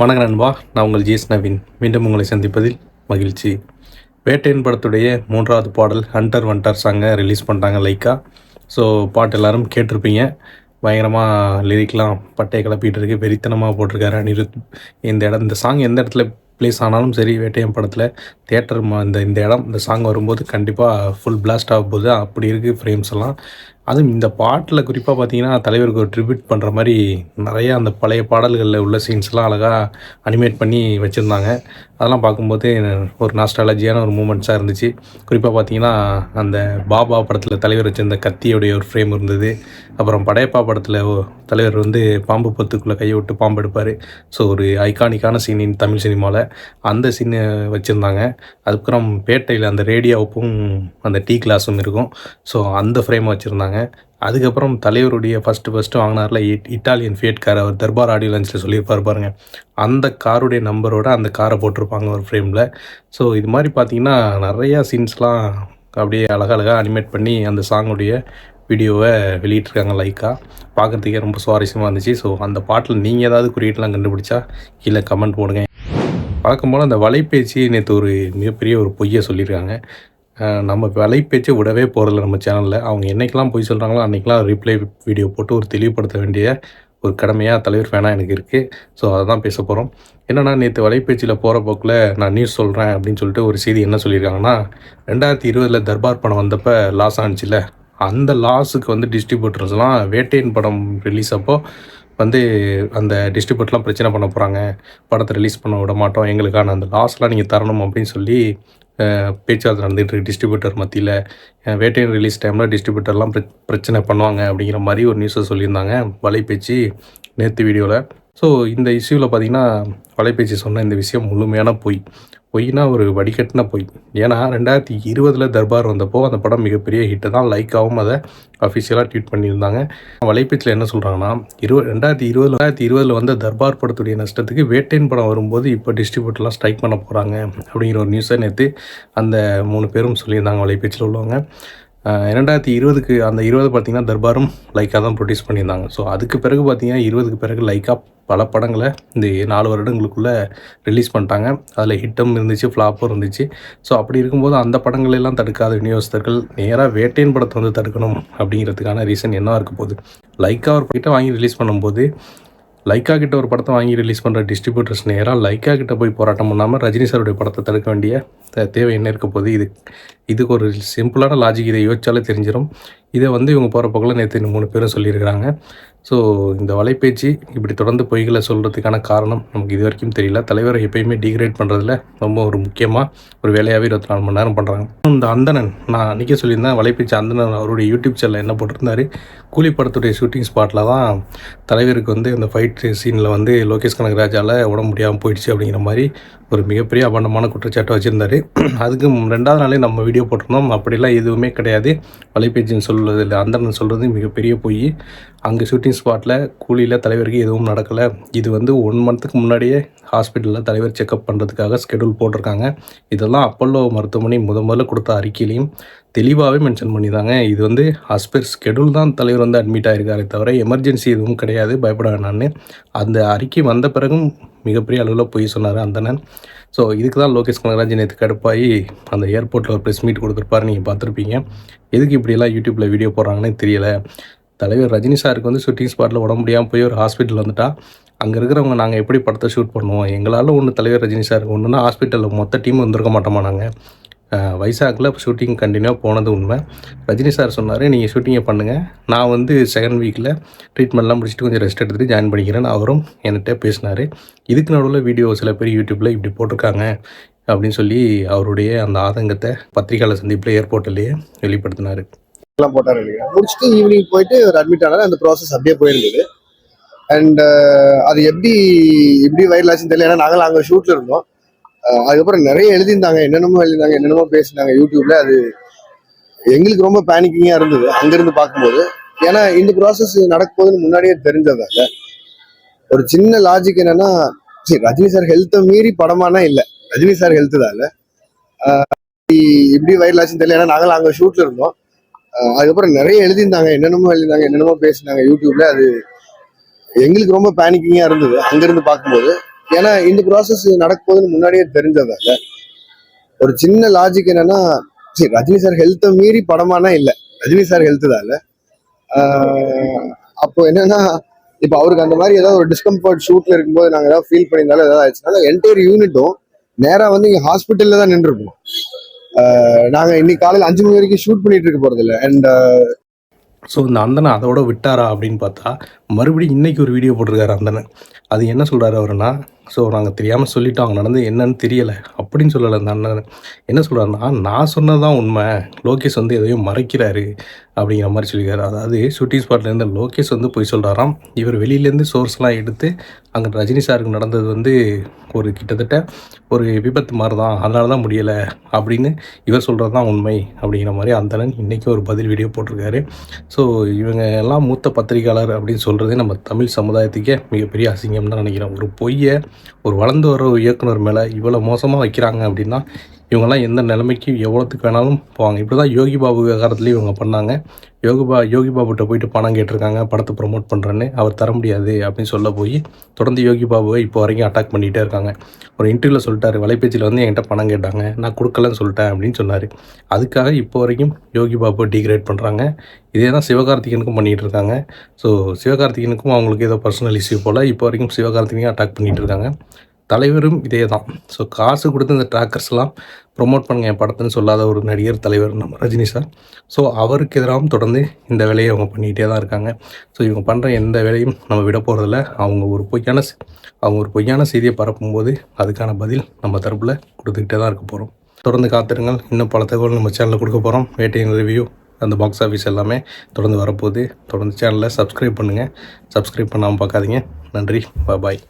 வணக்கம் நண்பா, நான் உங்கள் ஜிஎஸ் நவீன். மீண்டும் உங்களை சந்திப்பதில் மகிழ்ச்சி. வேட்டையன் படத்துடைய 3வது பாடல் ஹண்டர் வண்டர் சாங்கை ரிலீஸ் பண்ணிட்டாங்க லைக்கா. ஸோ பாட்டு எல்லோரும் கேட்டிருப்பீங்க. பயங்கரமாக லிரிக்லாம் பட்டையை கிளப்பிட்டு இருக்கு, வெறித்தனமாக போட்டிருக்காரு அனிருத். இந்த சாங் எந்த இடத்துல ப்ளேஸ் ஆனாலும் சரி, வேட்டையன் படத்தில் தியேட்டர் இந்த சாங் வரும்போது கண்டிப்பாக ஃபுல் பிளாஸ்ட் ஆக போகுது. அப்படி இருக்குது ஃப்ரேம்ஸ் எல்லாம். அதுவும் இந்த பாட்டில் குறிப்பாக பார்த்தீங்கன்னா, தலைவருக்கு ஒரு ட்ரிபியூட் பண்ணுற மாதிரி நிறையா அந்த பழைய பாடல்களில் உள்ள சீன்ஸ்லாம் அழகாக அனிமேட் பண்ணி வச்சுருந்தாங்க. அதெல்லாம் பார்க்கும்போது ஒரு நாஸ்டாலஜியான ஒரு மூமெண்ட்ஸாக இருந்துச்சு. குறிப்பாக பார்த்தீங்கன்னா, அந்த பாபா படத்தில் தலைவர் வச்சிருந்த கத்தியோடைய ஒரு ஃப்ரேம் இருந்தது. அப்புறம் படையப்பா படத்தில் தலைவர் பாம்பு பத்துக்குள்ளே கையை விட்டு பாம்பு எடுப்பார். ஸோ ஒரு ஐகானிக்கான சீன் தமிழ் சினிமாவில் அந்த சீனை வச்சுருந்தாங்க. அதுக்கப்புறம் பேட்டையில் அந்த ரேடியோவுக்கும் அந்த டீ கிளாஸும் இருக்கும். ஸோ அந்த ஃப்ரேமை வச்சுருந்தாங்க. அதுக்கப்புறம் தலைவருடைய ஃபஸ்ட்டு வாங்கினார்ல இட்டாலியன் ஃபியட் கார், அவர் தர்பார் ஆடியோ லான்ச்சில் சொல்லியிருப்பார் பாருங்கள். அந்த காருடைய நம்பரோட அந்த காரை போட்டிருப்பாங்க ஒரு ஃப்ரேமில். ஸோ இது மாதிரி பார்த்தீங்கன்னா நிறையா சீன்ஸ்லாம் அப்படியே அழகாக அனிமேட் பண்ணி அந்த சாங்குடைய வீடியோவை வெளியிட்ருக்காங்க லைக்காக. பார்க்குறதுக்கே ரொம்ப சுவாரஸ்யமாக இருந்துச்சு. ஸோ அந்த பாட்டில் நீங்கள் ஏதாவது குறியீட்டெலாம் கண்டுபிடிச்சா கீழே கமெண்ட் போடுங்க. பார்க்கும்போது அந்த வலைபேச்சு நேற்று ஒரு மிகப்பெரிய ஒரு பொய்யை சொல்லியிருக்காங்க. நம்ம வலைப்பேச்சை விடவே போகிறதில்ல நம்ம சேனலில். அவங்க என்றைக்கெல்லாம் பொய் சொல்கிறாங்களோ அன்றைக்கெலாம் ரிப்ளை வீடியோ போட்டு ஒரு தெளிவுபடுத்த வேண்டிய ஒரு கடமையாக தலைவர் ஃபேனாக எனக்கு இருக்குது. ஸோ அதை தான் பேச போகிறோம். என்னென்னா, நேற்று வலைப்பேச்சில் போகிற போக்கில் நான் நியூஸ் சொல்கிறேன் அப்படின்னு சொல்லிட்டு ஒரு செய்தி என்ன சொல்லியிருக்காங்கன்னா, 2020 தர்பார் படம் வந்தப்போ லாஸ் ஆனிச்சில்ல, அந்த லாஸுக்கு டிஸ்ட்ரிபியூட்டர்ஸ்லாம் வேட்டையன் படம் ரிலீஸ் அப்போ அந்த டிஸ்ட்ரிபியூட்டர்லாம் பிரச்சனை பண்ண போகிறாங்க, படத்தை ரிலீஸ் பண்ண விட மாட்டோம், எங்களுக்கான அந்த லாஸ்லாம் நீங்கள் தரணும் அப்படின்னு சொல்லி பேச்சுவார்த்தை நடந்துகிட்ருக்கு டிஸ்ட்ரிபியூட்டர் மத்தியில். வேட்டையன் ரிலீஸ் டைமில் டிஸ்ட்ரிபியூட்டர்லாம் பிரச்சனை பண்ணுவாங்க அப்படிங்கிற மாதிரி ஒரு நியூஸை சொல்லியிருந்தாங்க வலைபேச்சு நேற்று வீடியோவில். ஸோ இந்த இஷ்யூவில் பார்த்திங்கன்னா, வலைபேச்சு சொன்ன இந்த விஷயம் முழுமையான பொய்னா ஒரு வடிகட்டின பொய். ஏன்னா 2020 தர்பார் வந்தப்போ அந்த படம் மிகப்பெரிய ஹிட்டு தான். லைக்காவும் அதை அஃபிஷியலாக ட்வீட் பண்ணியிருந்தாங்க. வலைபேச்சில் என்ன சொல்கிறாங்கன்னா, 2020 வந்த தர்பார் படத்துடைய நஷ்டத்துக்கு வேட்டையன் படம் வரும்போது இப்போ டிஸ்ட்ரிபியூட்டர்லாம் ஸ்ட்ரைக் பண்ண போகிறாங்க அப்படிங்கிற ஒரு நியூஸை நேற்று அந்த 3 பேரும் சொல்லியிருந்தாங்க வலைபேச்சில் உள்ளவங்க. 2020 அந்த 20 பார்த்திங்கன்னா தர்பாரும் லைக்காக தான் ப்ரொடியூஸ் பண்ணியிருந்தாங்க. ஸோ அதுக்கு பிறகு பார்த்திங்கன்னா 20க்கு பிறகு லைக்காக பல படங்களை இந்த 4 வருடங்களுக்குள்ளே ரிலீஸ் பண்ணிட்டாங்க. அதில் ஹிட்டும் இருந்துச்சு, ஃப்ளாப்பும் இருந்துச்சு. ஸோ அப்படி இருக்கும்போது அந்த படங்களெல்லாம் தடுக்காத விநியோகஸ்தர்கள் நேராக வேட்டையன் படத்தை தடுக்கணும் அப்படிங்கிறதுக்கான ரீசன் என்னவாக இருக்க போகுது? லைக்கா ஒரு கிட்ட வாங்கி ரிலீஸ் பண்ணும்போது, லைக்கா கிட்ட ஒரு படத்தை வாங்கி ரிலீஸ் பண்ணுற டிஸ்ட்ரிபியூட்டர்ஸ் நேராக லைக்கா கிட்ட போய் போராட்டம் பண்ணாமல் ரஜினி சாருடைய படத்தை தடுக்க வேண்டிய தேவை என்ன இருக்க போகுது? இதுக்கு ஒரு சிம்பிளான லாஜிக், இதை யோசிச்சாலே தெரிஞ்சிடும். இதை இவங்க போகிற போக்கில் நேற்று 3 பேரும் சொல்லியிருக்கிறாங்க. ஸோ இந்த வலைபேச்சு இப்படி தொடர்ந்து பொய்களை சொல்கிறதுக்கான காரணம் நமக்கு இது வரைக்கும் தெரியல. தலைவரை எப்பயுமே டிகிரேட் பண்ணுறதுல ரொம்ப ஒரு முக்கியமாக ஒரு வேலையாகவே 24 மணி நேரம் பண்ணுறாங்க. இந்த அந்தணன், நான் அன்றைக்கே சொல்லியிருந்தேன், வலைபேச்சு அந்தணன் அவருடைய யூடியூப் சேனலில் என்ன போட்டிருந்தார், கூலி படத்துடைய ஷூட்டிங் ஸ்பாட்டில் தான் தலைவருக்கு இந்த ஃபைட் சீனில் லோகேஷ் கனகராஜால் உடம்பு முடியாமல் போயிடுச்சு அப்படிங்கிற மாதிரி ஒரு மிகப்பெரிய அபண்டமான குற்றச்சாட்டை வச்சுருந்தார். அதுக்கு 2வது நாளே நம்ம வீடியோ போட்டிருந்தோம். அப்படிலாம் எதுவுமே கிடையாது. வலைபேச்சின்னு சொல்கிறது இல்லை, அந்தணன் சொல்கிறது மிகப்பெரிய பொய். அங்கே ஷூட்டிங் ஸ்பாட்டில் கூலியில் தலைவருக்கு எதுவும் நடக்கலை. இது 1 மந்த்துக்கு முன்னாடியே ஹாஸ்பிட்டலில் தலைவர் செக்கப் பண்ணுறதுக்காக ஸ்கெடியூல் போட்டிருக்காங்க. இதெல்லாம் அப்பல்லோ மருத்துவமனை முதல்ல கொடுத்த அறிக்கையிலையும் தெளிவாகவே மென்ஷன் பண்ணிதாங்க. இது ஆஸ் பெர் ஸ்கெடியூல் தான் தலைவர் அட்மிட் ஆகிருக்காரே தவிர எமர்ஜென்சி எதுவும் கிடையாது, பயப்பட வேணான்னு அந்த அறிக்கை வந்த பிறகும் மிகப்பெரிய அளவில் போய் சொன்னார் அந்தணன். ஸோ இதுக்கு தான் லோகேஷ் கனகராஜ் நேற்று கடுப்பாகி அந்த ஏர்போர்ட்டில் ஒரு ப்ரெஸ் மீட் கொடுத்துருப்பாரு, நீங்கள் பார்த்துருப்பீங்க. எதுக்கு இப்படியெல்லாம் யூடியூப்பில் வீடியோ போடுறாங்கன்னு தெரியலை. தலைவர் ரஜினி சாருக்கு ஷூட்டிங் ஸ்பாட்டில் உடம்பு முடியாமல் போய் ஒரு ஹாஸ்பிட்டல் வந்துட்டா அங்கே இருக்கிறவங்க நாங்கள் எப்படி படத்தை ஷூட் பண்ணுவோம்? எங்களால் தலைவர் ரஜினி சாருக்கு ஒன்றுனா ஹாஸ்பிட்டலில் மொத்த டீம் வந்திருக்க மாட்டோமா? நாங்கள் வைசாக்கில் ஷூட்டிங் கண்டினியூவாக போனது உண்மை. ரஜினி சார் சொன்னார், நீங்கள் ஷூட்டிங்கை பண்ணுங்கள், நான் செகண்ட் வீக்கில் ட்ரீட்மெண்ட்லாம் முடிச்சுட்டு கொஞ்சம் ரெஸ்ட் எடுத்துகிட்டு ஜாயின் பண்ணிக்கிறேன்னு அவரும் என்கிட்ட பேசினார். இதுக்கு நடுவில் வீடியோ சில பேர் யூடியூப்பில் இப்படி போட்டிருக்காங்க அப்படின்னு சொல்லி அவருடைய அந்த ஆதங்கத்தை பத்திரிகையாளர் சந்திப்பில் ஏர்போர்ட்லேயே வெளிப்படுத்தினார். போட்டார் முடிச்சுட்டு ஈவினிங் போயிட்டு ஒரு அட்மிட் ஆனார். அந்த ப்ராசஸ் அப்படியே போயிருந்தது. அண்ட் அது எப்படி வைரல் ஆச்சுன்னு தெரியல. ஏன்னா நாங்கள் அங்கே ஷூட்டில் இருந்தோம். அதுக்கப்புறம் நிறைய எழுதியிருந்தாங்க, என்னென்னமோ பேசினாங்க யூடியூப்ல. அது எங்களுக்கு ரொம்ப பேனிக்கிங்காக இருந்தது அங்கேருந்து பார்க்கும்போது. ஏன்னா இந்த ப்ராசஸ் நடக்கும்போதுன்னு முன்னாடியே தெரிஞ்சதாங்க. ஒரு சின்ன லாஜிக் என்னன்னா, சரி ரஜினி சார் ஹெல்த்தை மீறி படமானா இல்லை, ரஜினி சார் ஹெல்த்து தான் இல்லை. எப்படி வைரல் ஆச்சுன்னு தெரியல. ஏன்னா நாங்கள் அங்கே ஷூட்டில் இருந்தோம். அதுக்கப்புறம் நிறைய எழுதியிருந்தாங்க, என்னென்னமோ பேசினாங்க யூடியூப்ல. அது எங்களுக்கு ரொம்ப பேனிக்கிங்காக இருந்தது அங்கேருந்து பார்க்கும்போது. ஏன்னா இந்த ப்ராசஸ் நடக்கும்போதுன்னு முன்னாடியே தெரிஞ்சதால ஒரு சின்ன லாஜிக் என்னன்னா, சரி ரஜினி சார் ஹெல்த்தை மீறி படமானா இல்லை, ரஜினி சார் ஹெல்த் தான். அப்போ என்னன்னா, இப்போ அவருக்கு அந்த மாதிரி ஏதாவது ஒரு டிஸ்கம்ஃபர்ட் ஷூட்ல இருக்கும்போது நாங்கள் ஏதாவது ஃபீல் பண்ணியிருந்தாலும் ஏதாவது ஆயிடுச்சுனால என்டையர் யூனிட்டும் நேராக வந்து இங்கே ஹாஸ்பிட்டலில் தான் நின்றுருப்போம். நாங்கள் இன்னைக்கு காலையில் 5 மணி வரைக்கும் ஷூட் பண்ணிட்டு இருக்க போகிறது இல்லை. அண்ட் ஸோ இந்த அந்தனை அதோட விட்டாரா அப்படின்னு பார்த்தா மறுபடியும் இன்றைக்கி ஒரு வீடியோ போட்டிருக்காரு அந்தனை. அது என்ன சொல்கிறாரு அவருன்னா, ஸோ நாங்கள் தெரியாமல் சொல்லிட்டோம், அவங்க நடந்து என்னன்னு தெரியலை அப்படின்னு சொல்லலை. அந்த அண்ணன் என்ன சொல்கிறாருன்னா, நான் சொன்னது தான் உண்மை, லோகேஷ் வந்து எதையும் மறைக்கிறாரு அப்படிங்கிற மாதிரி சொல்லியிருக்காரு. அதாவது ஷூட்டிங் ஸ்பாட்லேருந்து லோகேஷ் வந்து போய் சொல்கிறாராம், இவர் வெளியிலேருந்து சோர்ஸ்லாம் எடுத்து அங்கே ரஜினி சாருக்கு நடந்தது வந்து ஒரு கிட்டத்தட்ட ஒரு விபத்து மாதிரி தான், அதனால தான் முடியலை அப்படின்னு இவர் சொல்கிறது தான் உண்மை அப்படிங்கிற மாதிரி அந்தணன் இன்றைக்கி ஒரு பதில் வீடியோ போட்டிருக்காரு. ஸோ இவங்க எல்லாம் மூத்த பத்திரிகையாளர் அப்படின்னு சொல்கிறதே நம்ம தமிழ் சமுதாயத்துக்கே மிகப்பெரிய அசிங்கம் தான் நினைக்கிறேன். ஒரு பொய்யை ஒரு வளர்ந்து வர ஒரு இயக்குனர் மேலே இவ்வளோ மோசமாக வைக்கிறாங்க அப்படின்னா இவங்கெல்லாம் எந்த நிலைமைக்கு எவ்வளோத்துக்கு வேணாலும் போவாங்க. இப்படி தான் யோகி பாபு விவகாரத்துலேயும் இவங்க பண்ணாங்க. யோகி பாபுகிட்ட போயிட்டு பணம் கேட்டிருக்காங்க படத்தை ப்ரொமோட் பண்ணுறேன்னு, அவர் தர முடியாது அப்படின்னு சொல்ல போய் தொடர்ந்து யோகி பாபுவை இப்போ வரைக்கும் அட்டாக் பண்ணிகிட்டே இருக்காங்க. ஒரு இன்டர்வியூவில் சொல்லிட்டாரு, வலைபேச்சியில் வந்து என்கிட்ட பணம் கேட்டாங்க, நான் கொடுக்கலன்னு சொல்லிட்டேன் அப்படின்னு சொன்னார். அதுக்காக இப்போ வரைக்கும் யோகி பாபுவை டீக்ரேட் பண்ணுறாங்க. இதே தான் சிவகார்த்திகேயனுக்கும் பண்ணிகிட்டு இருக்காங்க. ஸோ சிவகார்த்திகேயனுக்கும் அவங்களுக்கு ஏதோ பர்சனல் இஷ்யூ போல் இப்போ வரைக்கும் சிவகார்த்திகேயனையும் அட்டாக் பண்ணிகிட்டு இருக்காங்க. தலைவரும் இதே தான். ஸோ காசு கொடுத்து இந்த ட்ராக்கர்ஸ்லாம் ப்ரொமோட் பண்ணுங்க என் படத்துன்னு சொல்லாத ஒரு நடிகர் தலைவர் நம்ம ரஜினி சார். ஸோ அவருக்கு எதிராகவும் தொடர்ந்து இந்த வேலையை அவங்க பண்ணிகிட்டே தான் இருக்காங்க. ஸோ இவங்க பண்ணுற எந்த வேலையும் நம்ம விட போகிறதில்ல. அவங்க ஒரு பொய்யான செய்தியை பரப்பும்போது அதுக்கான பதில் நம்ம தரப்பில் கொடுத்துக்கிட்டே தான் இருக்க போகிறோம். தொடர்ந்து காத்திருங்கள். இன்னும் பல தகவல் நம்ம சேனலில் கொடுக்க போகிறோம். வேட்டையின் ரிவ்யூ, அந்த பாக்ஸ் ஆஃபீஸ் எல்லாமே தொடர்ந்து வரப்போகுது. தொடர்ந்து சேனலை சப்ஸ்கிரைப் பண்ணுங்கள். சப்ஸ்கிரைப் பண்ணாமல் பார்க்காதீங்க. நன்றி, பாய்.